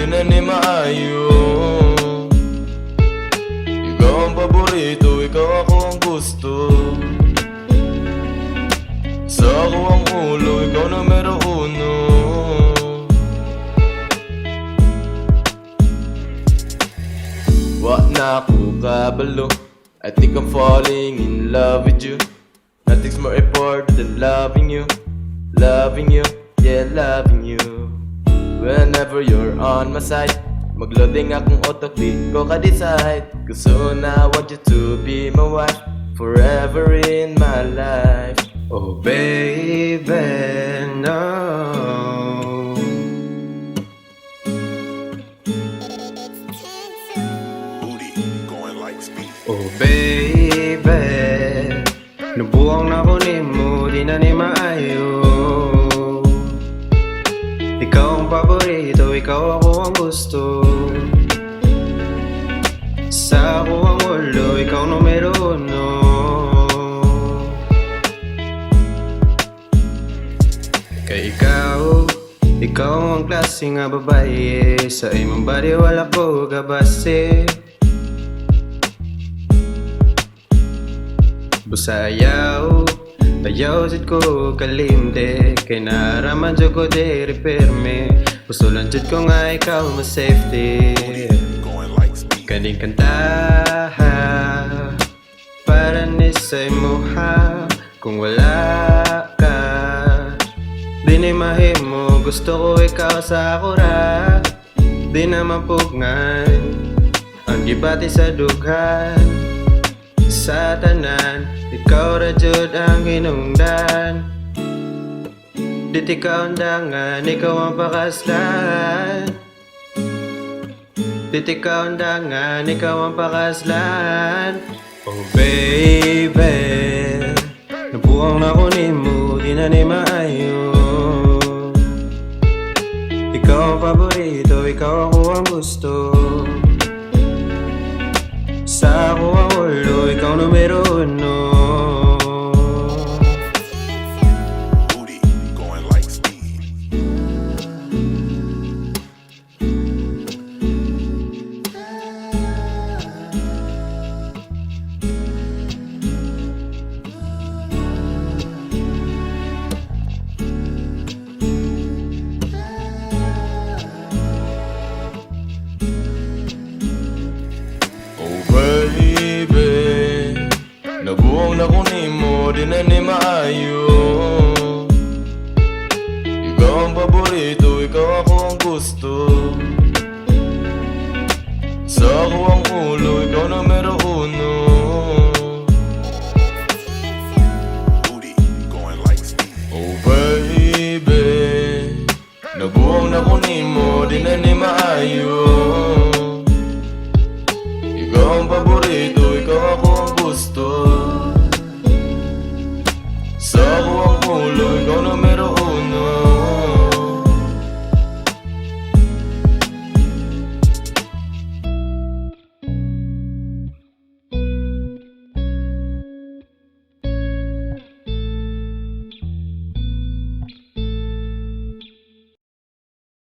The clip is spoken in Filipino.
na ni maayo. Ikaw ang paborito, ikaw ako ang gusto. Sa ako ang ulo, ikaw numero uno. Wa na ako kabalo, I think I'm falling in love with you. Nothing's more important than loving you. Loving you, yeah, loving you. Whenever you're on my side, magloading akong utak, di ko ka-decide. Cause soon I want you to be my wife, forever in my life. Oh baby, no. Oh baby, nabuang na ko nimo, di na ni maayo. Ikaw ang paborito, ikaw ako ang gusto. Sa ako ang ulo, ikaw numero uno. Kay ikaw ang klase nga babae. Sa imong body wala ko gabase. Busa ayaw jud ko kalimde. Kay naraman jud ko de repairme. Gusto lang jud ko nga ikaw ma-safety. Kaning kantaha para ni sa imuha. Kung wala ka, di ni mahimo. Gusto ko ikaw sa akura. Di na mapugnan ang gibati sa dughan. Sa tanan, ikaw ra jud ang hinungdan. Dit ikaw undangan, ikaw ang pakaslan. Dit ikaw undangan, ikaw ang pakaslan. Oh baby, nabuang na ko nimo, di na ni maayo. Ikaw ang paborito, ikaw ako ang gusto. Sa ako ang ulo, ikaw numero uno. Nabuang na ko nimo, di na ni maayo. Ikaw ang paborito, ikaw ako ang gusto. Sa ako ang ulo, ikaw numero